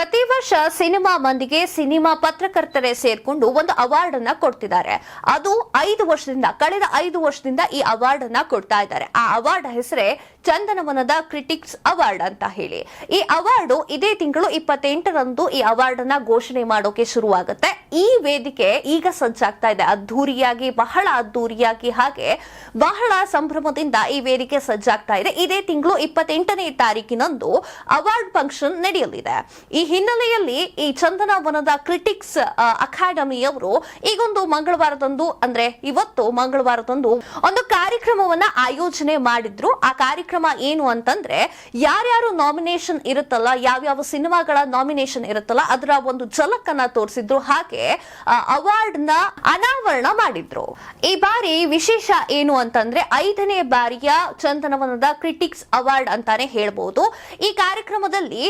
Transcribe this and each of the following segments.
ಪ್ರತಿ ವರ್ಷ ಸಿನಿಮಾ ಮಂದಿಗೆ ಸಿನಿಮಾ ಪತ್ರಕರ್ತರೇ ಸೇರ್ಕೊಂಡು ಒಂದು ಅವಾರ್ಡ್ ಅನ್ನ ಕೊಡ್ತಿದ್ದಾರೆ. ಅದು 5 ವರ್ಷದಿಂದ ಕಳೆದ 5 ವರ್ಷದಿಂದ ಈ ಅವಾರ್ಡ್ ಅನ್ನ ಕೊಡ್ತಾ ಇದ್ದಾರೆ. ಆ ಅವಾರ್ಡ್ ಹೆಸರೇ ಚಂದನವನದ ಕ್ರಿಟಿಕ್ಸ್ ಅವಾರ್ಡ್ ಅಂತ ಹೇಳಿ. ಈ ಅವಾರ್ಡ್ ಇದೇ ತಿಂಗಳು 28ರಂದು ಈ ಅವಾರ್ಡ್ ಅನ್ನ ಘೋಷಣೆ ಮಾಡೋಕೆ ಶುರುವಾಗುತ್ತೆ. ಈ ವೇದಿಕೆ ಈಗ ಸಜ್ಜಾಗ್ತಾ ಇದೆ ಅದ್ದೂರಿಯಾಗಿ, ಬಹಳ ಅದ್ದೂರಿಯಾಗಿ, ಹಾಗೆ ಬಹಳ ಸಂಭ್ರಮದಿಂದ ಈ ವೇದಿಕೆ ಸಜ್ಜಾಗ್ತಾ ಇದೆ. ಇದೇ ತಿಂಗಳು 28ನೇ ತಾರೀಕಿನಂದು ಅವಾರ್ಡ್ ಫಂಕ್ಷನ್ ನಡೆಯಲಿದೆ. ಈ ಹಿನ್ನೆಲೆಯಲ್ಲಿ ಈ ಚಂದನವನದ ಕ್ರಿಟಿಕ್ಸ್ ಅಕಾಡೆಮಿಯವರು ಈಗೊಂದು ಮಂಗಳವಾರದಂದು, ಅಂದ್ರೆ ಇವತ್ತು ಮಂಗಳವಾರದಂದು ಒಂದು ಕಾರ್ಯಕ್ರಮವನ್ನ ಆಯೋಜನೆ ಮಾಡಿದ್ರು. ಆ ಕಾರ್ಯಕ್ರಮ ಏನು ಅಂತಂದ್ರೆ, ಯಾರ್ಯಾರು ನಾಮಿನೇಷನ್ ಇರುತ್ತಲ್ಲ, ಯಾವ್ಯಾವ ಸಿನಿಮಾಗಳ ನಾಮಿನೇಷನ್ ಇರುತ್ತಲ್ಲ, ಅದರ ಒಂದು ಝಲಕನ್ನ ತೋರಿಸಿದ್ರು. ಹಾಗೆ ಅವಾರ್ಡ್ ನ ಅನಾವರಣ ಮಾಡಿದ್ರು. ಈ ಬಾರಿ ವಿಶೇಷ ಏನು ಅಂತಂದ್ರೆ 5ನೇ ಬಾರಿಯ ಚಂದನವನದ ಕ್ರಿಟಿಕ್ಸ್ ಅವಾರ್ಡ್ ಅಂತಾನೆ ಹೇಳ್ಬಹುದು. ಈ ಕಾರ್ಯಕ್ರಮದಲ್ಲಿ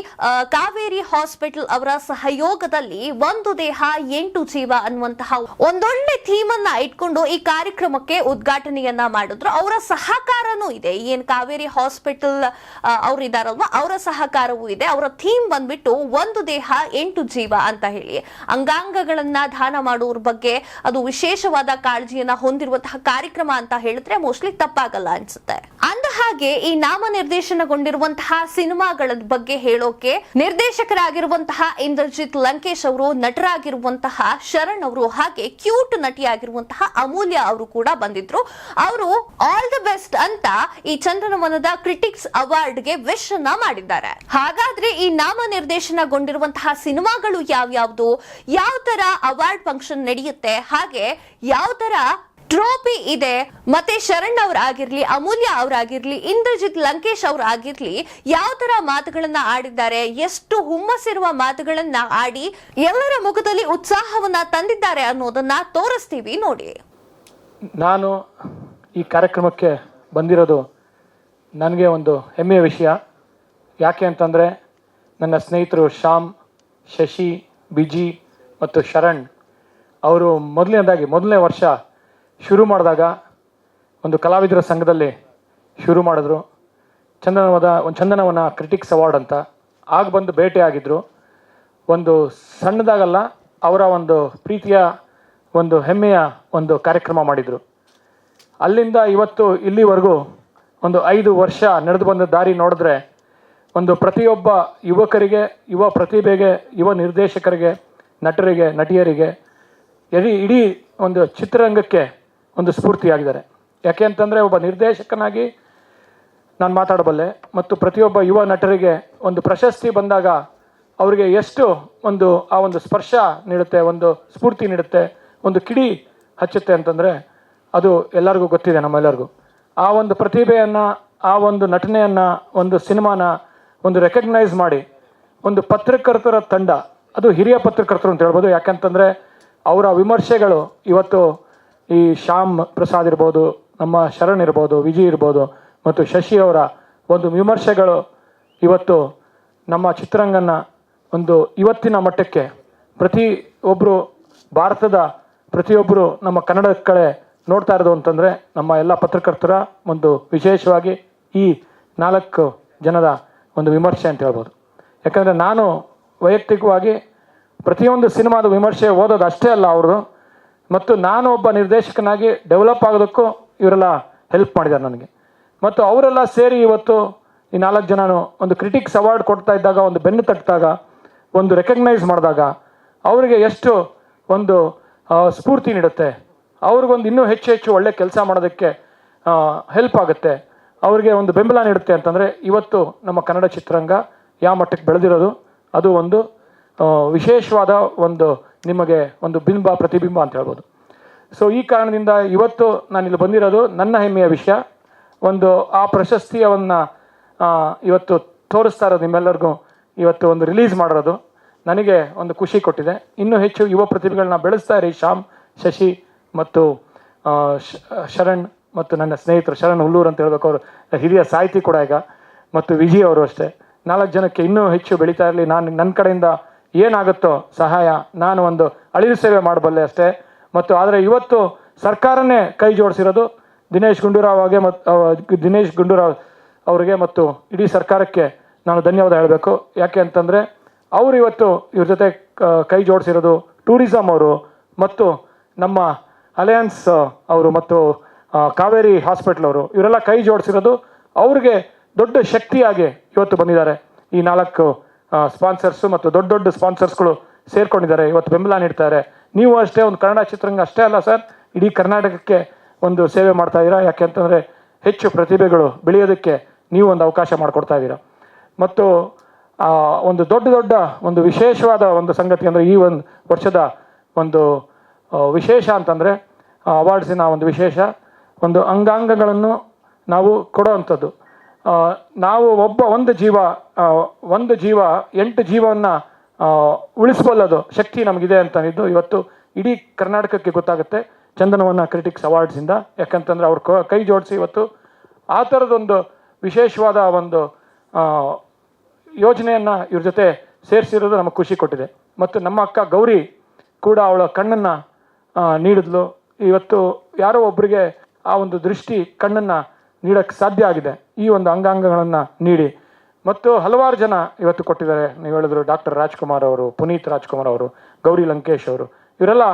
ಕಾವೇರಿ ಹಾಸ್ಪಿಟಲ್ ಅವರ ಸಹಯೋಗದಲ್ಲಿ ಒಂದು ದೇಹ 8 ಜೀವ ಅನ್ನುವಂತಹ ಒಂದೊಳ್ಳೆ ಥೀಮ್ ಅನ್ನ ಇಟ್ಕೊಂಡು ಈ ಕಾರ್ಯಕ್ರಮಕ್ಕೆ ಉದ್ಘಾಟನೆಯನ್ನ ಮಾಡಿದ್ರು. ಅವರ ಸಹಕಾರನೂ ಇದೆ. ಏನ್ ಕಾವೇರಿ ಹಾಸ್ಪಿಟಲ್ ಅವ್ರು ಇದಾರಲ್ವಾ, ಅವರ ಸಹಕಾರವೂ ಇದೆ. ಅವರ ಥೀಮ್ ಬಂದ್ಬಿಟ್ಟು ಒಂದು ದೇಹ 8 ಜೀವ ಅಂತ ಹೇಳಿ, ಅಂಗಾಂಗಗಳನ್ನ ದಾನ ಮಾಡುವ ಬಗ್ಗೆ ಅದು ವಿಶೇಷವಾದ ಕಾಳಜಿಯನ್ನ ಹೊಂದಿರುವಂತಹ ಕಾರ್ಯಕ್ರಮ ಅಂತ ಹೇಳಿದ್ರೆ ಮೋಸ್ಟ್ಲಿ ತಪ್ಪಾಗಲ್ಲ ಅನ್ಸುತ್ತೆ. ಅಂದ ಹಾಗೆ ಈ ನಾಮ ನಿರ್ದೇಶನಗೊಂಡಿರುವಂತಹ ಸಿನಿಮಾಗಳ ಬಗ್ಗೆ ಹೇಳೋಕೆ ನಿರ್ದೇಶಕರಾಗಿರುವಂತಹ ಇಂದ್ರಜಿತ್ ಲಂಕೇಶ್ ಅವರು, ನಟರಾಗಿರುವಂತಹ ಶರಣ್ ಅವರು, ಹಾಗೆ ಕ್ಯೂಟ್ ನಟಿಯಾಗಿರುವಂತಹ ಅಮೂಲ್ಯ ಅವರು ಕೂಡ ಬಂದಿದ್ರು. ಅವರು ಆಲ್ ದಿ ಬೆಸ್ಟ್ ಅಂತ ಈ ಚಂದನವನದ ಕ್ರಿಟಿಕ್ಸ್ ಅವಾರ್ಡ್ ಗೆ ವಿಶ್ ಅನ್ನ ಮಾಡಿದ್ದಾರೆ. ಹಾಗಾದ್ರೆ ಈ ನಾಮ ನಿರ್ದೇಶನಗೊಂಡಿರುವಂತಹ ಸಿನಿಮಾಗಳು ಯಾವ್ಯಾವ್ದು, ಯಾವ ತರ ಅವಾರ್ಡ್ ಫಂಕ್ಷನ್ ನಡೆಯುತ್ತೆ, ಹಾಗೆ ಯಾವ ತರ ಟ್ರೋಫಿ ಇದೆ, ಮತ್ತೆ ಶರಣ್ ಅವರಾಗಿರ್ಲಿ, ಅಮೂಲ್ಯ ಅವರಾಗಿರ್ಲಿ, ಇಂದ್ರಜಿತ್ ಲಂಕೇಶ್ ಅವರಾಗಿರ್ಲಿ, ಯಾವ ತರ ಮಾತುಗಳನ್ನ ಆಡಿದ್ದಾರೆ, ಎಷ್ಟು ಹುಮ್ಮಸ್ಸಿರುವ ಮಾತುಗಳನ್ನ ಆಡಿ ಎಲ್ಲರ ಮುಖದಲ್ಲಿ ಉತ್ಸಾಹವನ್ನ ತಂದಿದ್ದಾರೆ ಅನ್ನೋದನ್ನ ತೋರಿಸ್ತೀವಿ ನೋಡಿ. ನಾನು ಈ ಕಾರ್ಯಕ್ರಮಕ್ಕೆ ಬಂದಿರೋದು ನನಗೆ ಒಂದು ಹೆಮ್ಮೆಯ ವಿಷಯ. ಯಾಕೆ ಅಂತಂದರೆ, ನನ್ನ ಸ್ನೇಹಿತರು ಶ್ಯಾಮ್, ಶಶಿ, ಬಿಜಿ ಮತ್ತು ಶರಣ್ ಅವರು ಮೊದಲನೇ ವರ್ಷ ಶುರು ಮಾಡಿದಾಗ ಒಂದು ಕಲಾವಿದರ ಸಂಘದಲ್ಲಿ ಶುರು ಮಾಡಿದ್ರು. ಚಂದನವನ ಕ್ರಿಟಿಕ್ಸ್ ಅವಾರ್ಡ್ ಅಂತ. ಆಗ ಬಂದು ಭೇಟಿಯಾಗಿದ್ದರು. ಒಂದು ಸಣ್ಣದಾಗಲ್ಲ, ಅವರ ಒಂದು ಪ್ರೀತಿಯ ಒಂದು ಹೆಮ್ಮೆಯ ಒಂದು ಕಾರ್ಯಕ್ರಮ ಮಾಡಿದರು. ಅಲ್ಲಿಂದ ಇವತ್ತು ಇಲ್ಲಿವರೆಗೂ ಒಂದು 5 ವರ್ಷ ನಡೆದು ಬಂದ ದಾರಿ ನೋಡಿದ್ರೆ, ಒಂದು ಪ್ರತಿಯೊಬ್ಬ ಯುವಕರಿಗೆ, ಯುವ ಪ್ರತಿಭೆಗೆ, ಯುವ ನಿರ್ದೇಶಕರಿಗೆ, ನಟರಿಗೆ, ನಟಿಯರಿಗೆ, ಇಡೀ ಒಂದು ಚಿತ್ರರಂಗಕ್ಕೆ ಒಂದು ಸ್ಫೂರ್ತಿಯಾಗಿದ್ದಾರೆ. ಯಾಕೆ ಅಂತಂದರೆ, ಒಬ್ಬ ನಿರ್ದೇಶಕನಾಗಿ ನಾನು ಮಾತಾಡಬಲ್ಲೆ, ಮತ್ತು ಪ್ರತಿಯೊಬ್ಬ ಯುವ ನಟರಿಗೆ ಒಂದು ಪ್ರಶಸ್ತಿ ಬಂದಾಗ ಅವರಿಗೆ ಎಷ್ಟು ಆ ಒಂದು ಸ್ಪರ್ಶ ನೀಡುತ್ತೆ, ಒಂದು ಸ್ಫೂರ್ತಿ ನೀಡುತ್ತೆ, ಒಂದು ಕಿಡಿ ಹಚ್ಚುತ್ತೆ ಅಂತಂದರೆ ಅದು ಎಲ್ಲರಿಗೂ ಗೊತ್ತಿದೆ, ನಮ್ಮೆಲ್ಲರಿಗೂ. ಆ ಒಂದು ಪ್ರತಿಭೆಯನ್ನು, ಆ ಒಂದು ನಟನೆಯನ್ನು, ಒಂದು ಸಿನಿಮಾನ ಒಂದು ರೆಕಗ್ನೈಸ್ ಮಾಡಿ ಒಂದು ಪತ್ರಕರ್ತರ ತಂಡ, ಅದು ಹಿರಿಯ ಪತ್ರಕರ್ತರು ಅಂತ ಹೇಳ್ಬೋದು. ಯಾಕಂತಂದರೆ ಅವರ ವಿಮರ್ಶೆಗಳು ಇವತ್ತು ಈ ಶ್ಯಾಮ್ ಪ್ರಸಾದ್ ಇರ್ಬೋದು, ನಮ್ಮ ಶರಣ್ ಇರ್ಬೋದು, ವಿಜಯ್ ಇರ್ಬೋದು, ಮತ್ತು ಶಶಿ ಅವರ ಒಂದು ವಿಮರ್ಶೆಗಳು ಇವತ್ತು ನಮ್ಮ ಚಿತ್ರರಂಗನ ಒಂದು ಇವತ್ತಿನ ಮಟ್ಟಕ್ಕೆ ಪ್ರತಿಯೊಬ್ಬರು, ಭಾರತದ ಪ್ರತಿಯೊಬ್ಬರು ನಮ್ಮ ಕನ್ನಡ ಕಡೆ ನೋಡ್ತಾ ಇರೋದು ಅಂತಂದರೆ ನಮ್ಮ ಎಲ್ಲ ಪತ್ರಕರ್ತರ ಒಂದು ವಿಶೇಷವಾಗಿ ಈ 4 ಜನದ ಒಂದು ವಿಮರ್ಶೆ ಅಂತ ಹೇಳ್ಬೋದು. ಯಾಕಂದರೆ ನಾನು ವೈಯಕ್ತಿಕವಾಗಿ ಪ್ರತಿಯೊಂದು ಸಿನಿಮಾದ ವಿಮರ್ಶೆ ಓದೋದು ಅಷ್ಟೇ ಅಲ್ಲ ಅವ್ರದ್ದು, ಮತ್ತು ನಾನು ಒಬ್ಬ ನಿರ್ದೇಶಕನಾಗಿ ಡೆವಲಪ್ ಆಗೋದಕ್ಕೂ ಇವರೆಲ್ಲ ಹೆಲ್ಪ್ ಮಾಡಿದ್ದಾರೆ ನನಗೆ. ಮತ್ತು ಅವರೆಲ್ಲ ಸೇರಿ ಇವತ್ತು ಈ 4 ಜನನು ಒಂದು ಕ್ರಿಟಿಕ್ಸ್ ಅವಾರ್ಡ್ ಕೊಡ್ತಾ ಇದ್ದಾಗ, ಒಂದು ಬೆನ್ನು ತಟ್ಟಿದಾಗ, ಒಂದು ರೆಕಗ್ನೈಸ್ ಮಾಡಿದಾಗ ಅವರಿಗೆ ಎಷ್ಟು ಒಂದು ಸ್ಫೂರ್ತಿ ನೀಡುತ್ತೆ, ಅವ್ರಿಗೊಂದು ಇನ್ನೂ ಹೆಚ್ಚು ಒಳ್ಳೆ ಕೆಲಸ ಮಾಡೋದಕ್ಕೆ ಹೆಲ್ಪ್ ಆಗುತ್ತೆ, ಅವ್ರಿಗೆ ಒಂದು ಬೆಂಬಲ ನೀಡುತ್ತೆ ಅಂತಂದರೆ ಇವತ್ತು ನಮ್ಮ ಕನ್ನಡ ಚಿತ್ರರಂಗ ಯಾವ ಮಟ್ಟಕ್ಕೆ ಬೆಳೆದಿರೋದು, ಅದು ಒಂದು ವಿಶೇಷವಾದ ಒಂದು ನಿಮಗೆ ಒಂದು ಪ್ರತಿಬಿಂಬ ಅಂತ ಹೇಳ್ಬೋದು. ಸೊ ಈ ಕಾರಣದಿಂದ ಇವತ್ತು ನಾನಿಲ್ಲಿ ಬಂದಿರೋದು ನನ್ನ ಹೆಮ್ಮೆಯ ವಿಷಯ. ಒಂದು ಆ ಪ್ರಶಸ್ತಿಯನ್ನು ಇವತ್ತು ತೋರಿಸ್ತಾ ಇರೋದು ನಿಮ್ಮೆಲ್ಲರಿಗೂ, ಇವತ್ತು ಒಂದು ರಿಲೀಸ್ ಮಾಡಿರೋದು ನನಗೆ ಒಂದು ಖುಷಿ ಕೊಟ್ಟಿದೆ. ಇನ್ನೂ ಹೆಚ್ಚು ಯುವ ಪ್ರತಿಭೆಗಳನ್ನ ಬೆಳೆಸ್ತಾ ಇರಿ. ಶ್ಯಾಮ್, ಶಶಿ ಮತ್ತು ಶರಣ್ ಮತ್ತು ನನ್ನ ಸ್ನೇಹಿತರು ಶರಣ್ ಹುಲ್ಲೂರು ಅಂತ ಹೇಳ್ಬೇಕು, ಅವರು ಹಿರಿಯ ಸಾಹಿತಿ ಕೂಡ ಈಗ, ಮತ್ತು ವಿಜಯ್ ಅವರು ಅಷ್ಟೇ. 4 ಜನಕ್ಕೆ ಇನ್ನೂ ಹೆಚ್ಚು ಬೆಳೀತಾ ಇರಲಿ. ನಾನು ನನ್ನ ಕಡೆಯಿಂದ ಏನಾಗುತ್ತೋ ಸಹಾಯ, ನಾನು ಒಂದು ಅಳಿಲು ಸೇವೆ ಮಾಡಬಲ್ಲೆ ಅಷ್ಟೇ. ಮತ್ತು ಆದರೆ ಇವತ್ತು ಸರ್ಕಾರನೇ ಕೈ ಜೋಡಿಸಿರೋದು ದಿನೇಶ್ ಗುಂಡೂರಾವ್ ಅವರಿಗೆ ಮತ್ತು ಇಡೀ ಸರ್ಕಾರಕ್ಕೆ ನಾನು ಧನ್ಯವಾದ ಹೇಳಬೇಕು. ಯಾಕೆ ಅಂತಂದರೆ ಅವರು ಇವತ್ತು ಇವ್ರ ಜೊತೆ ಕೈ ಜೋಡಿಸಿರೋದು ಟೂರಿಸಂ ಅವರು ಮತ್ತು ನಮ್ಮ ಅಲಯನ್ಸ್ ಅವರು ಮತ್ತು ಕಾವೇರಿ ಹಾಸ್ಪಿಟಲ್ ಅವರು ಇವರೆಲ್ಲ ಕೈ ಜೋಡಿಸಿರೋದು ಅವ್ರಿಗೆ ದೊಡ್ಡ ಶಕ್ತಿಯಾಗಿ ಇವತ್ತು ಬಂದಿದ್ದಾರೆ. ಈ 4 ಸ್ಪಾನ್ಸರ್ಸು ಮತ್ತು ದೊಡ್ಡ ದೊಡ್ಡ ಸ್ಪಾನ್ಸರ್ಸ್ಗಳು ಸೇರ್ಕೊಂಡಿದ್ದಾರೆ, ಇವತ್ತು ಬೆಂಬಲ ನೀಡ್ತಾರೆ. ನೀವು ಅಷ್ಟೇ ಒಂದು ಕನ್ನಡ ಚಿತ್ರರಂಗ ಅಷ್ಟೇ ಅಲ್ಲ ಸರ್, ಇಡೀ ಕರ್ನಾಟಕಕ್ಕೆ ಒಂದು ಸೇವೆ ಮಾಡ್ತಾ ಇದ್ದೀರಾ. ಯಾಕೆಂತಂದರೆ ಹೆಚ್ಚು ಪ್ರತಿಭೆಗಳು ಬೆಳೆಯೋದಕ್ಕೆ ನೀವು ಒಂದು ಅವಕಾಶ ಮಾಡಿಕೊಡ್ತಾ ಇದ್ದೀರಾ. ಮತ್ತು ಒಂದು ದೊಡ್ಡ ಒಂದು ವಿಶೇಷವಾದ ಒಂದು ಸಂಗತಿ ಅಂದರೆ ಈ ಒಂದು ವರ್ಷದ ಒಂದು ವಿಶೇಷ ಅಂತಂದರೆ ಅವಾರ್ಡ್ಸಿನ ಒಂದು ವಿಶೇಷ ಒಂದು ಅಂಗಾಂಗಗಳನ್ನು ನಾವು ಕೊಡೋವಂಥದ್ದು. ನಾವು ಒಂದು ಜೀವ 8 ಜೀವವನ್ನು ಉಳಿಸ್ಕೊಳ್ಳೋದು ಶಕ್ತಿ ನಮಗಿದೆ ಅಂತಂದಿದ್ದು ಇವತ್ತು ಇಡೀ ಕರ್ನಾಟಕಕ್ಕೆ ಗೊತ್ತಾಗುತ್ತೆ ಚಂದನವನ ಕ್ರಿಟಿಕ್ಸ್ ಅವಾರ್ಡ್ಸಿಂದ. ಯಾಕಂತಂದರೆ ಅವ್ರು ಕೈ ಜೋಡಿಸಿ ಇವತ್ತು ಆ ಥರದೊಂದು ವಿಶೇಷವಾದ ಒಂದು ಯೋಜನೆಯನ್ನು ಇವ್ರ ಜೊತೆ ಸೇರಿಸಿರೋದು ನಮಗೆ ಖುಷಿ ಕೊಟ್ಟಿದೆ. ಮತ್ತು ನಮ್ಮ ಅಕ್ಕ ಗೌರಿ ಕೂಡ ಅವಳ ಕಣ್ಣನ್ನು ನೀಡಿದ್ಲು. ಇವತ್ತು ಯಾರೋ ಒಬ್ಬರಿಗೆ ಆ ಒಂದು ದೃಷ್ಟಿ ಕಣ್ಣನ್ನು ನೀಡೋಕ್ಕೆ ಸಾಧ್ಯ ಆಗಿದೆ ಈ ಒಂದು ಅಂಗಾಂಗಗಳನ್ನು ನೀಡಿ. ಮತ್ತು ಹಲವಾರು ಜನ ಇವತ್ತು ಕೊಟ್ಟಿದ್ದಾರೆ. ನೀವು ಹೇಳಿದ್ರು ಡಾಕ್ಟರ್ ರಾಜ್ಕುಮಾರ್ ಅವರು, ಪುನೀತ್ ರಾಜ್ಕುಮಾರ್ ಅವರು, ಗೌರಿ ಲಂಕೇಶ್ ಅವರು, ಇವರೆಲ್ಲ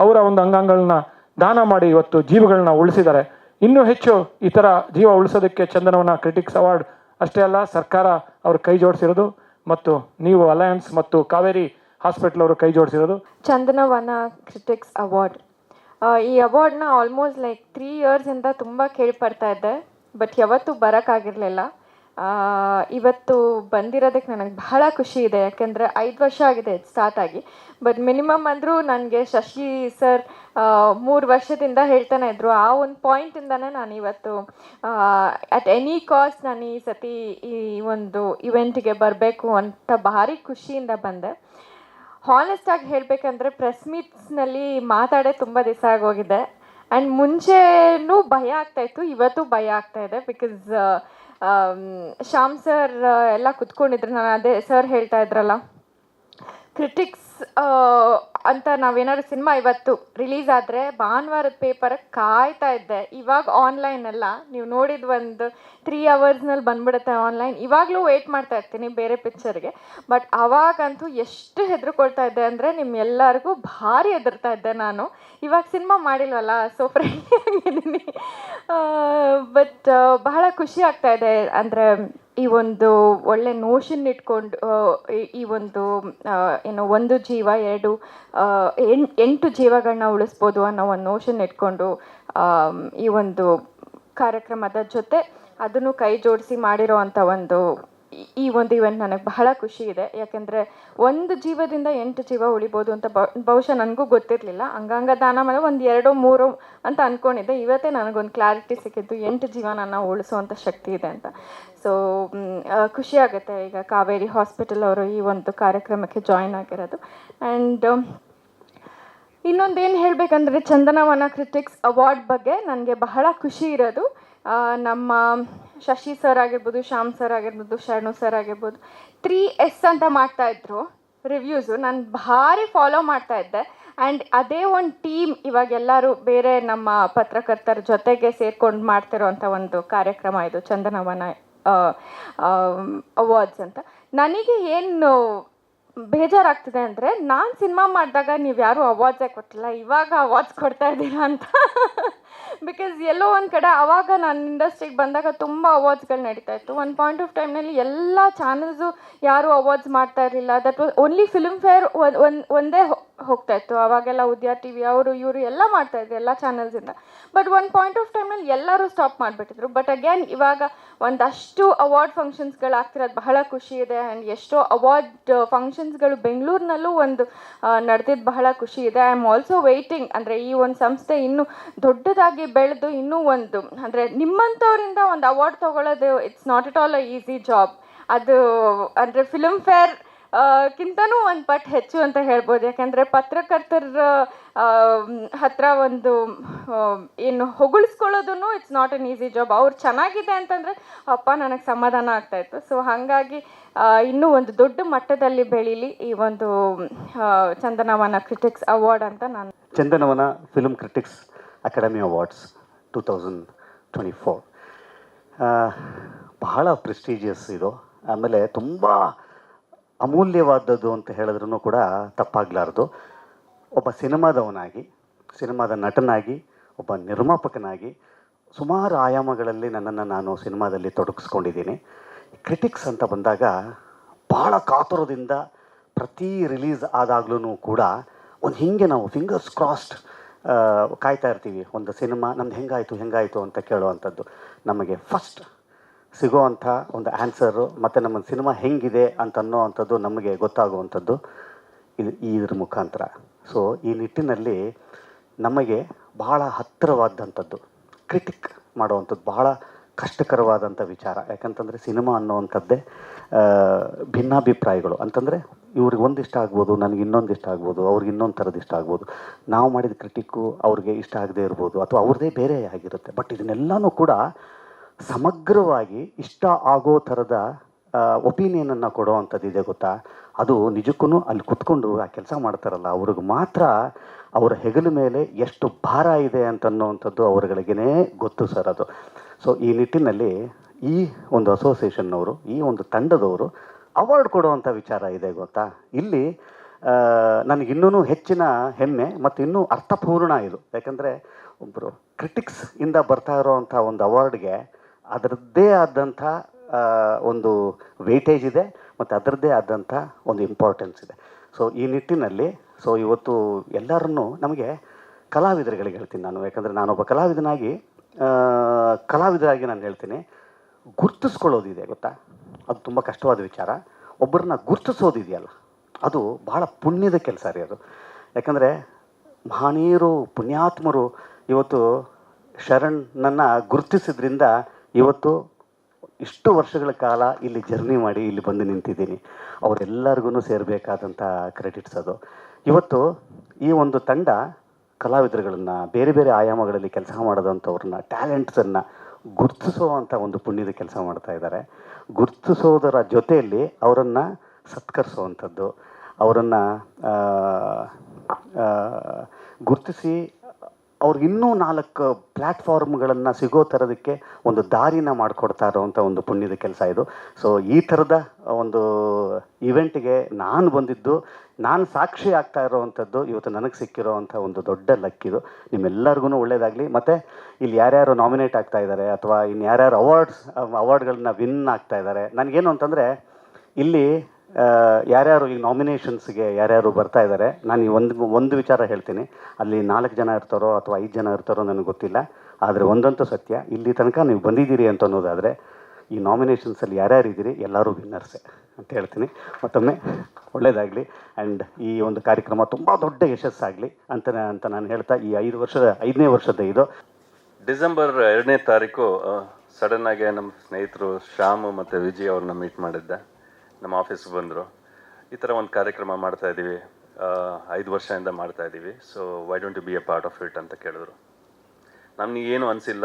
ಅವರ ಒಂದು ಅಂಗಾಂಗಗಳನ್ನ ದಾನ ಮಾಡಿ ಇವತ್ತು ಜೀವಗಳನ್ನ ಉಳಿಸಿದ್ದಾರೆ. ಇನ್ನೂ ಹೆಚ್ಚು ಈ ಥರ ಜೀವ ಉಳಿಸೋದಕ್ಕೆ ಚಂದನವನ ಕ್ರಿಟಿಕ್ಸ್ ಅವಾರ್ಡ್ ಅಷ್ಟೇ ಅಲ್ಲ, ಸರ್ಕಾರ ಅವ್ರು ಕೈ ಜೋಡಿಸಿರೋದು ಮತ್ತು ನೀವು ಅಲಯನ್ಸ್ ಮತ್ತು ಕಾವೇರಿ ಹಾಸ್ಪಿಟಲ್ ಅವರು ಕೈ ಜೋಡಿಸಿರೋದು. ಚಂದನವನ ಕ್ರಿಟಿಕ್ಸ್ ಅವಾರ್ಡ್, ಈ ಅವಾರ್ಡ್ನ ಆಲ್ಮೋಸ್ಟ್ ಲೈಕ್ 3 ಇಯರ್ಸಿಂದ ತುಂಬ ಕೇಳ್ಪಡ್ತಾ ಇದ್ದೆ, ಬಟ್ ಯಾವತ್ತೂ ಬರೋಕ್ಕಾಗಿರಲಿಲ್ಲ. ಇವತ್ತು ಬಂದಿರೋದಕ್ಕೆ ನನಗೆ ಬಹಳ ಖುಷಿ ಇದೆ. ಯಾಕೆಂದರೆ 5 ವರ್ಷ ಆಗಿದೆ ಸ್ಟಾರ್ಟ್ ಆಗಿ, ಬಟ್ ಮಿನಿಮಮ್ ಅಂದರೂ ನನಗೆ ಶಶಿ ಸರ್ 3 ವರ್ಷದಿಂದ ಹೇಳ್ತಾನೆ ಇದ್ದರು. ಆ ಒಂದು ಪಾಯಿಂಟಿಂದನೇ ನಾನು ಇವತ್ತು ಅಟ್ ಎನಿ ಕಾಸ್ಟ್ ನಾನು ಈ ಸತಿ ಈ ಒಂದು ಇವೆಂಟಿಗೆ ಬರಬೇಕು ಅಂತ ಭಾರಿ ಖುಷಿಯಿಂದ ಬಂದೆ. ಹಾನೆಸ್ಟಾಗಿ ಹೇಳಬೇಕಂದ್ರೆ ಪ್ರೆಸ್ ಮೀಟ್ಸ್ನಲ್ಲಿ ಮಾತಾಡೇ ತುಂಬ ದಿವಸ ಆಗೋಗಿದೆ. ಆ್ಯಂಡ್ ಮುಂಚೆನೂ ಭಯ ಆಗ್ತಾಯಿತ್ತು, ಇವತ್ತು ಭಯ ಆಗ್ತಾಯಿದೆ. ಬಿಕಾಸ್ ಶ್ಯಾಮ್ ಸರ್ ಎಲ್ಲ ಕುತ್ಕೊಂಡಿದ್ರು. ನಾನು ಅದೇ ಸರ್ ಹೇಳ್ತಾ ಇದ್ರಲ್ಲ, ಕ್ರಿಟಿಕ್ಸ್ ಅಂತ ನಾವೇನಾದ್ರು ಸಿನಿಮಾ ಇವತ್ತು ರಿಲೀಸ್ ಆದರೆ ಭಾನುವಾರದ ಪೇಪರಿಗೆ ಕಾಯ್ತಾ ಇದ್ದೆ. ಇವಾಗ ಆನ್ಲೈನ್ ಎಲ್ಲ ನೀವು ನೋಡಿದ ಒಂದು 3 ಅವರ್ಸ್ನಲ್ಲಿ ಬಂದ್ಬಿಡುತ್ತೆ ಆನ್ಲೈನ್. ಇವಾಗಲೂ ವೆಯ್ಟ್ ಮಾಡ್ತಾ ಇರ್ತೀನಿ ಬೇರೆ ಪಿಕ್ಚರ್ಗೆ. ಬಟ್ ಅವಾಗಂತೂ ಎಷ್ಟು ಹೆದರ್ಕೊಳ್ತಾ ಇದ್ದೆ ಅಂದರೆ ನಿಮ್ಮೆಲ್ಲರಿಗೂ ಭಾರಿ ಹೆದರ್ತಾ ಇದ್ದೆ ನಾನು. ಇವಾಗ ಸಿನಿಮಾ ಮಾಡಿಲ್ವಲ್ಲ, ಸೊ ಫ್ರೆಂಡ್ಲಿ ಆಗಿದ್ದೀನಿ. ಬಟ್ ಬಹಳ ಖುಷಿ ಆಗ್ತಾ ಇದೆ. ಅಂದರೆ ಈ ಒಂದು ಒಳ್ಳೆ ನೋಷನ್ ಇಟ್ಕೊಂಡು ಈ ಒಂದು ಏನು 1 ಜೀವ 8 ಜೀವಗಳನ್ನ ಉಳಿಸ್ಬೋದು ಅನ್ನೋ ಒಂದು ನೋಷನ್ ಇಟ್ಕೊಂಡು ಈ ಒಂದು ಕಾರ್ಯಕ್ರಮದ ಜೊತೆ ಅದನ್ನು ಕೈ ಜೋಡಿಸಿ ಮಾಡಿರೋ ಅಂಥ ಈ ಒಂದು ಇವೆಂಟ್ ನನಗೆ ಬಹಳ ಖುಷಿ ಇದೆ. ಯಾಕೆಂದರೆ 1 ಜೀವದಿಂದ 8 ಜೀವ ಉಳಿಬೋದು ಅಂತ ಬಹುಶಃ ನನಗೂ ಗೊತ್ತಿರಲಿಲ್ಲ. ಅಂಗಾಂಗ ದಾನ ಮೇಲೆ 1, 2, 3 ಅಂತ ಅಂದ್ಕೊಂಡಿದ್ದೆ. ಇವತ್ತೇ ನನಗೊಂದು ಕ್ಲಾರಿಟಿ ಸಿಕ್ಕಿದ್ದು 8 ಜೀವನ ಉಳಿಸುವಂಥ ಶಕ್ತಿ ಇದೆ ಅಂತ. ಸೊ ಖುಷಿ ಆಗುತ್ತೆ ಈಗ ಕಾವೇರಿ ಹಾಸ್ಪಿಟಲ್ ಅವರು ಈ ಒಂದು ಕಾರ್ಯಕ್ರಮಕ್ಕೆ ಜಾಯಿನ್ ಆಗಿರೋದು. ಆ್ಯಂಡ್ ಇನ್ನೊಂದೇನು ಹೇಳಬೇಕಂದ್ರೆ ಚಂದನವನ ಕ್ರಿಟಿಕ್ಸ್ ಅವಾರ್ಡ್ ಬಗ್ಗೆ ನನಗೆ ಬಹಳ ಖುಷಿ ಇರೋದು. ನಮ್ಮ ಶಶಿ ಸರ್ ಆಗಿರ್ಬೋದು, ಶ್ಯಾಮ್ ಸರ್ ಆಗಿರ್ಬೋದು, ಶರಣು ಸರ್ ಆಗಿರ್ಬೋದು 3S ಅಂತ ಮಾಡ್ತಾಯಿದ್ರು ರಿವ್ಯೂಸು. ನಾನು ಭಾರಿ ಫಾಲೋ ಮಾಡ್ತಾಯಿದ್ದೆ. ಆ್ಯಂಡ್ ಅದೇ ಒಂದು ಟೀಮ್ ಇವಾಗ ಎಲ್ಲರೂ ಬೇರೆ ನಮ್ಮ ಪತ್ರಕರ್ತರ ಜೊತೆಗೆ ಸೇರ್ಕೊಂಡು ಮಾಡ್ತಿರೋ ಅಂಥ ಒಂದು ಕಾರ್ಯಕ್ರಮ ಇದು ಚಂದನವನ ಅವಾರ್ಡ್ಸ್ ಅಂತ. ನನಗೆ ಏನು ಬೇಜಾರಾಗ್ತಿದೆ ಅಂದರೆ, ನಾನು ಸಿನಿಮಾ ಮಾಡಿದಾಗ ನೀವು ಯಾರೂ ಅವಾರ್ಡ್ಸೇ ಕೊಟ್ಟಿಲ್ಲ, ಇವಾಗ ಅವಾರ್ಡ್ಸ್ ಕೊಡ್ತಾ ಇದ್ದೀರಾ ಅಂತ. ಬಿಕಾಸ್ ಎಲ್ಲೋ ಒಂದು ಕಡೆ ಆವಾಗ ನಾನು ಇಂಡಸ್ಟ್ರಿಗೆ ಬಂದಾಗ ತುಂಬ ಅವಾರ್ಡ್ಸ್ಗಳು ನಡೀತಾ ಇತ್ತು. ಒಂದು ಪಾಯಿಂಟ್ ಆಫ್ ಟೈಮ್ನಲ್ಲಿ ಎಲ್ಲ ಚಾನಲ್ಸು ಯಾರೂ ಅವಾರ್ಡ್ಸ್ ಮಾಡ್ತಾ ಇರಲಿಲ್ಲ. That was only film fair ಒಂದೇ ಹೋಗ್ತಾ ಇತ್ತು. ಅವಾಗೆಲ್ಲ ಉದ್ಯಾ ಟಿ ವಿ ಅವರು ಇವರು ಎಲ್ಲ ಮಾಡ್ತಾಯಿದ್ರು ಎಲ್ಲ ಚಾನಲ್ಸಿಂದ. ಬಟ್ ಒಂದು ಪಾಯಿಂಟ್ ಆಫ್ ಟೈಮ್ನಲ್ಲಿ ಎಲ್ಲರೂ ಸ್ಟಾಪ್ ಮಾಡಿಬಿಟ್ಟಿದ್ರು. ಬಟ್ ಅಗೇನ್ ಇವಾಗ ಒಂದಷ್ಟು ಅವಾರ್ಡ್ ಫಂಕ್ಷನ್ಸ್ಗಳು ಆಗ್ತಿರೋದು ಬಹಳ ಖುಷಿ ಇದೆ. ಆ್ಯಂಡ್ ಎಷ್ಟೋ ಅವಾರ್ಡ್ ಫಂಕ್ಷನ್ಸ್ಗಳು ಬೆಂಗಳೂರಿನಲ್ಲೂ ಒಂದು ನಡೆದಿದ್ದು ಬಹಳ ಖುಷಿ ಇದೆ. ಐ ಆಮ್ ಆಲ್ಸೋ ವೆಯ್ಟಿಂಗ್, ಅಂದರೆ ಈ ಒಂದು ಸಂಸ್ಥೆ ಇನ್ನೂ ದೊಡ್ಡದಾಗಿ ಬೆಳೆದು ಇನ್ನೂ ಒಂದು ಅಂದರೆ ನಿಮ್ಮಂಥವರಿಂದ ಒಂದು ಅವಾರ್ಡ್ ತೊಗೊಳ್ಳೋದು it's not at all a easy job. ಅದು ಅಂದರೆ ಫಿಲ್ಮ್ ಫೇರ್ ಕಿಂತನೂ ಒಂದು ಪಟ್ಟು ಹೆಚ್ಚು ಅಂತ ಹೇಳ್ಬೋದು. ಯಾಕೆಂದರೆ ಪತ್ರಕರ್ತರ ಹತ್ರ ಒಂದು ಏನು ಹೊಗಳಿಸ್ಕೊಳ್ಳೋದೂ it's not an easy job. ಅವ್ರು ಚೆನ್ನಾಗಿದೆ ಅಂತಂದರೆ ಅಪ್ಪ ನನಗೆ ಸಮಾಧಾನ ಆಗ್ತಾಯಿತ್ತು. ಸೊ ಹಾಗಾಗಿ ಇನ್ನೂ ಒಂದು ದೊಡ್ಡ ಮಟ್ಟದಲ್ಲಿ ಬೆಳೀಲಿ ಈ ಒಂದು ಚಂದನವನ ಕ್ರಿಟಿಕ್ಸ್ ಅವಾರ್ಡ್ ಅಂತ ನಾನು. Chandanavana film critics academy awards 2024 ಬಹಳ ಪ್ರೆಸ್ಟೀಜಿಯಸ್ ಇದು. ಆಮೇಲೆ ತುಂಬ ಅಮೂಲ್ಯವಾದದ್ದು ಅಂತ ಹೇಳಿದ್ರೂ ಕೂಡ ತಪ್ಪಾಗಲಾರ್ದು. ಒಬ್ಬ ಸಿನಿಮಾದವನಾಗಿ, ಸಿನಿಮಾದ ನಟನಾಗಿ, ಒಬ್ಬ ನಿರ್ಮಾಪಕನಾಗಿ ಸುಮಾರು ಆಯಾಮಗಳಲ್ಲಿ ನನ್ನನ್ನು ನಾನು ಸಿನಿಮಾದಲ್ಲಿ ತೊಡಗಿಸ್ಕೊಂಡಿದ್ದೀನಿ. ಕ್ರಿಟಿಕ್ಸ್ ಅಂತ ಬಂದಾಗ ಭಾಳ ಕಾತುರದಿಂದ ಪ್ರತಿ ರಿಲೀಸ್ ಆದಾಗ್ಲೂ ಕೂಡ ಒಂದು ಹೀಗೆ ನಾವು ಫಿಂಗರ್ಸ್ ಕ್ರಾಸ್ಡ್ ಕಾಯ್ತಾ ಇರ್ತೀವಿ. ಒಂದು ಸಿನಿಮಾ ನಮ್ದು ಹೆಂಗಾಯಿತು ಅಂತ ಕೇಳುವಂಥದ್ದು. ನಮಗೆ ಫಸ್ಟ್ ಸಿಗೋವಂಥ ಒಂದು ಆನ್ಸರು ಮತ್ತು ನಮ್ಮ ಸಿನಿಮಾ ಹೆಂಗಿದೆ ಅಂತ ಅನ್ನೋವಂಥದ್ದು ನಮಗೆ ಗೊತ್ತಾಗುವಂಥದ್ದು ಇದ್ರ ಮುಖಾಂತರ. ಸೊ ಈ ನಿಟ್ಟಿನಲ್ಲಿ ನಮಗೆ ಬಹಳ ಹತ್ತಿರವಾದಂಥದ್ದು ಕ್ರಿಟಿಕ್ ಮಾಡುವಂಥದ್ದು ಬಹಳ ಕಷ್ಟಕರವಾದಂಥ ವಿಚಾರ. ಯಾಕಂತಂದರೆ ಸಿನಿಮಾ ಅನ್ನೋವಂಥದ್ದೇ ಭಿನ್ನಾಭಿಪ್ರಾಯಗಳು. ಅಂತಂದರೆ ಇವ್ರಿಗೆ ಒಂದಿಷ್ಟ ಆಗ್ಬೋದು, ನನಗೆ ಇನ್ನೊಂದು ಇಷ್ಟ ಆಗ್ಬೋದು, ಅವ್ರಿಗೆ ಇನ್ನೊಂದು ಥರದ್ದು ಇಷ್ಟ ಆಗ್ಬೋದು. ನಾವು ಮಾಡಿದ ಕ್ರಿಟಿಕ್ಕು ಅವ್ರಿಗೆ ಇಷ್ಟ ಆಗದೆ ಇರ್ಬೋದು, ಅಥವಾ ಅವ್ರದ್ದೇ ಬೇರೆ ಆಗಿರುತ್ತೆ. ಬಟ್ ಇದನ್ನೆಲ್ಲನೂ ಕೂಡ ಸಮಗ್ರವಾಗಿ ಇಷ್ಟ ಆಗೋ ಥರದ ಒಪಿನಿಯನನ್ನು ಕೊಡೋವಂಥದ್ದು ಇದೆ ಗೊತ್ತಾ. ಅದು ನಿಜಕ್ಕೂ ಅಲ್ಲಿ ಕುತ್ಕೊಂಡು ಆ ಕೆಲಸ ಮಾಡ್ತಾರಲ್ಲ ಅವ್ರಿಗೆ ಮಾತ್ರ ಅವರ ಹೆಗಲ ಮೇಲೆ ಎಷ್ಟು ಭಾರ ಇದೆ ಅಂತನ್ನುವಂಥದ್ದು ಅವ್ರಗಳಿಗೇ ಗೊತ್ತು ಸರ್ ಅದು. ಸೊ ಈ ನಿಟ್ಟಿನಲ್ಲಿ ಈ ಒಂದು ಅಸೋಸಿಯೇಷನ್ನವರು, ಈ ಒಂದು ತಂಡದವರು ಅವಾರ್ಡ್ ಕೊಡುವಂಥ ವಿಚಾರ ಇದೆ ಗೊತ್ತಾ. ಇಲ್ಲಿ ನನಗಿನ್ನೂ ಹೆಚ್ಚಿನ ಹೆಮ್ಮೆ ಮತ್ತು ಇನ್ನೂ ಅರ್ಥಪೂರ್ಣ ಇದು. ಯಾಕಂದರೆ ಒಬ್ಬರು ಕ್ರಿಟಿಕ್ಸ್ ಇಂದ ಬರ್ತಾ ಇರೋವಂಥ ಒಂದು ಅವಾರ್ಡ್ಗೆ ಅದರದ್ದೇ ಆದಂಥ ಒಂದು ವೇಟೇಜ್ ಇದೆ ಮತ್ತು ಅದರದ್ದೇ ಆದಂಥ ಒಂದು ಇಂಪಾರ್ಟೆನ್ಸ್ ಇದೆ. ಸೊ ಈ ನಿಟ್ಟಿನಲ್ಲಿ ಇವತ್ತು ಎಲ್ಲರನ್ನೂ ನಮಗೆ ಕಲಾವಿದರುಗಳಿಗೆ ಹೇಳ್ತೀನಿ ನಾನು. ಯಾಕಂದರೆ ನಾನೊಬ್ಬ ಕಲಾವಿದರಾಗಿ ನಾನು ಹೇಳ್ತೀನಿ, ಗುರ್ತಿಸ್ಕೊಳ್ಳೋದಿದೆ ಗೊತ್ತಾ, ಅದು ತುಂಬ ಕಷ್ಟವಾದ ವಿಚಾರ. ಒಬ್ಬರನ್ನ ಗುರ್ತಿಸೋದಿದೆಯಲ್ಲ ಅದು ಬಹಳ ಪುಣ್ಯದ ಕೆಲಸ ರೀ ಅದು. ಯಾಕಂದರೆ ಮಹನೀಯರು, ಪುಣ್ಯಾತ್ಮರು ಇವತ್ತು ಶರಣ್ನನ್ನು ಗುರ್ತಿಸಿದ್ರಿಂದ ಇವತ್ತು ಇಷ್ಟು ವರ್ಷಗಳ ಕಾಲ ಇಲ್ಲಿ ಜರ್ನಿ ಮಾಡಿ ಇಲ್ಲಿ ಬಂದು ನಿಂತಿದ್ದೀನಿ. ಅವರೆಲ್ಲರಿಗೂ ಸೇರಬೇಕಾದಂಥ ಕ್ರೆಡಿಟ್ಸ್ ಅದು. ಇವತ್ತು ಈ ಒಂದು ತಂಡ ಕಲಾವಿದರುಗಳನ್ನು, ಬೇರೆ ಬೇರೆ ಆಯಾಮಗಳಲ್ಲಿ ಕೆಲಸ ಮಾಡೋದಂಥವ್ರನ್ನ, ಟ್ಯಾಲೆಂಟ್ಸನ್ನು ಗುರ್ತಿಸುವಂಥ ಒಂದು ಪುಣ್ಯದ ಕೆಲಸ ಮಾಡ್ತಾ ಇದ್ದಾರೆ. ಗುರ್ತಿಸೋದರ ಜೊತೆಯಲ್ಲಿ ಅವರನ್ನು ಸತ್ಕರಿಸುವಂಥದ್ದು, ಅವರನ್ನು ಗುರ್ತಿಸಿ ಅವ್ರಿಗಿನ್ನೂ 4 ಪ್ಲ್ಯಾಟ್ಫಾರ್ಮ್ಗಳನ್ನು ಸಿಗೋ ಥರದಕ್ಕೆ ಒಂದು ದಾರಿನ ಮಾಡಿಕೊಡ್ತಾ ಇರೋವಂಥ ಒಂದು ಪುಣ್ಯದ ಕೆಲಸ ಇದು. ಸೊ ಈ ಥರದ ಒಂದು ಇವೆಂಟ್ಗೆ ನಾನು ಬಂದಿದ್ದು, ನಾನು ಸಾಕ್ಷಿ ಆಗ್ತಾ ಇರೋವಂಥದ್ದು ಇವತ್ತು ನನಗೆ ಸಿಕ್ಕಿರೋವಂಥ ಒಂದು ದೊಡ್ಡ ಲಕ್ಕಿದು. ನಿಮ್ಮೆಲ್ಲರಿಗೂ ಒಳ್ಳೆಯದಾಗಲಿ. ಮತ್ತು ಇಲ್ಲಿ ಯಾರ್ಯಾರು ನಾಮಿನೇಟ್ ಆಗ್ತಾ ಇದ್ದಾರೆ ಅಥವಾ ಇನ್ನು ಯಾರ್ಯಾರು ಅವಾರ್ಡ್ಗಳನ್ನ ವಿನ್ ಆಗ್ತಾ ಇದ್ದಾರೆ, ನನಗೇನು ಅಂತಂದರೆ ಇಲ್ಲಿ ಯಾರ್ಯಾರು ಈಗ ನಾಮಿನೇಷನ್ಸ್ಗೆ ಯಾರ್ಯಾರು ಬರ್ತಾ ಇದ್ದಾರೆ, ನಾನು ಈ ಒಂದು ವಿಚಾರ ಹೇಳ್ತೀನಿ. ಅಲ್ಲಿ 4 ಜನ ಇರ್ತಾರೋ ಅಥವಾ 5 ಜನ ಇರ್ತಾರೋ ನನಗೆ ಗೊತ್ತಿಲ್ಲ. ಆದರೆ ಒಂದಂತೂ ಸತ್ಯ, ಇಲ್ಲಿ ತನಕ ನೀವು ಬಂದಿದ್ದೀರಿ ಅಂತ ಅನ್ನೋದಾದರೆ ಈ ನಾಮಿನೇಷನ್ಸಲ್ಲಿ ಯಾರ್ಯಾರು ಇದ್ದೀರಿ ಎಲ್ಲರೂ ವಿನ್ನರ್ಸೆ ಅಂತ ಹೇಳ್ತೀನಿ. ಮತ್ತೊಮ್ಮೆ ಒಳ್ಳೆಯದಾಗಲಿ. ಆ್ಯಂಡ್ ಈ ಒಂದು ಕಾರ್ಯಕ್ರಮ ತುಂಬ ದೊಡ್ಡ ಯಶಸ್ಸಾಗಲಿ ಅಂತ ನಾನು ಹೇಳ್ತಾ, ಈ 5ನೇ ವರ್ಷದ ಇದು ಡಿಸೆಂಬರ್ 2ನೇ ತಾರೀಕು ಸಡನ್ನಾಗಿ ನಮ್ಮ ಸ್ನೇಹಿತರು ಶ್ಯಾಮು ಮತ್ತು ವಿಜಯ್ ಅವ್ರನ್ನ ಮೀಟ್ ಮಾಡಿದ್ದೆ. ನಮ್ಮ ಆಫೀಸ್ಗೆ ಬಂದರು. ಈ ಥರ ಒಂದು ಕಾರ್ಯಕ್ರಮ ಮಾಡ್ತಾಯಿದ್ದೀವಿ, 5 ವರ್ಷದಿಂದ ಮಾಡ್ತಾಯಿದ್ದೀವಿ, so why don't you be a part of it ಅಂತ ಕೇಳಿದ್ರು. ನಮಗೇನು ಅನಿಸಿಲ್ಲ,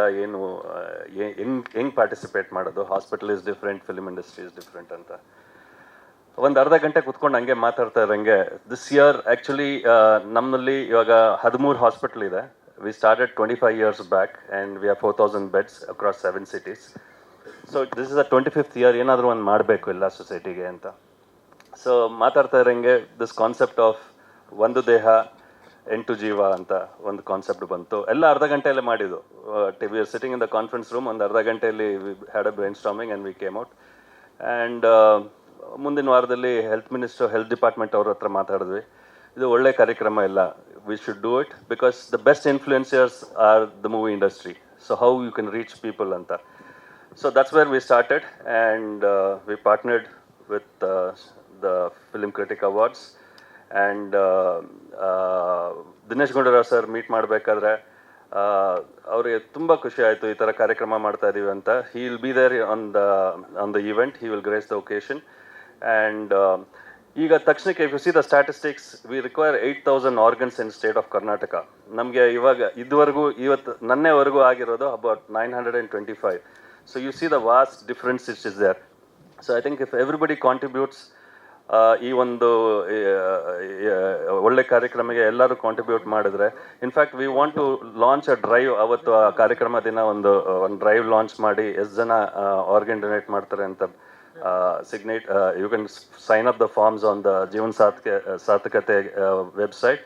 ಹೆಂಗೆ ಪಾರ್ಟಿಸಿಪೇಟ್ ಮಾಡೋದು, hospital is different, film industry is different ಅಂತ. ಒಂದು ಅರ್ಧ ಗಂಟೆ ಕುತ್ಕೊಂಡು ಹಂಗೆ ಮಾತಾಡ್ತಾ ಇರೋಂಗೆ ದಿಸ್ ಇಯರ್ ಆ್ಯಕ್ಚುಲಿ ನಮ್ಮಲ್ಲಿ ಇವಾಗ 13 ಹಾಸ್ಪಿಟಲ್ ಇದೆ. We started 25 years back and we have 4,000 beds across 7 cities. So this is the 25th year, ಏನಾದರೂ ಒಂದು ಮಾಡಬೇಕು ಎಲ್ಲ ಸೊಸೈಟಿಗೆ ಅಂತ. ಸೊ ಮಾತಾಡ್ತಾ ಇರೋಂಗೆ ದಿಸ್ ಕಾನ್ಸೆಪ್ಟ್ ಆಫ್ ಒಂದು ದೇಹ 8 ಜೀವ ಅಂತ ಒಂದು ಕಾನ್ಸೆಪ್ಟ್ ಬಂತು. ಎಲ್ಲ ಅರ್ಧ ಗಂಟೆಯಲ್ಲೇ ಮಾಡಿದ್ದು. We are sitting in the conference room, ಒಂದು ಅರ್ಧ ಗಂಟೆಯಲ್ಲಿ we had a brain storming and we came out. And ಮುಂದಿನ ವಾರದಲ್ಲಿ ಹೆಲ್ತ್ ಡಿಪಾರ್ಟ್ಮೆಂಟ್ ಅವ್ರ ಹತ್ರ ಮಾತಾಡಿದ್ವಿ. ಇದು ಒಳ್ಳೆ ಕಾರ್ಯಕ್ರಮ ಇಲ್ಲ, we should do it because the best influencers are the movie industry. So how you can reach people ಅಂತ. So that's where we started, and we partnered with the Film Critic Awards, and Dinesh Gundu Rao sir meet ಮಾಡಬೇಕಾದ್ರೆ ಅವ್ರಿಗೆ ತುಂಬ ಖುಷಿ ಆಯಿತು, ಈ ಥರ ಕಾರ್ಯಕ್ರಮ ಮಾಡ್ತಾ ಇದ್ದೀವಿ ಅಂತ. He will be there on the event, he will grace the occasion. And ಈಗ ತಕ್ಷಣಕ್ಕೆ if you see the statistics, we require 8,000 organs in state of Karnataka. ನಮಗೆ ಇದುವರೆಗೂ ನನ್ನೆವರೆಗೂ ಆಗಿರೋದು about 925. So you see the vast difference which is there. So I think if everybody contributes, ಈ ಒಂದು ಒಳ್ಳೆ ಕಾರ್ಯಕ್ರಮಕ್ಕೆ ಎಲ್ಲರೂ ಕಾಂಟ್ರಿಬ್ಯೂಟ್ ಮಾಡಿದ್ರೆ, in fact we want to launch a drive. ಅವತ್ತು ಆ ಕಾರ್ಯಕ್ರಮ ದಿನ ಒಂದು ಡ್ರೈವ್ ಲಾಂಚ್ ಮಾಡಿ ಎಷ್ಟು ಜನ ಆರ್ಗನ್ ಡೊನೇಟ್ ಮಾಡ್ತಾರೆ ಅಂತ you can sign up the forms on the Jeevan Sathakate website.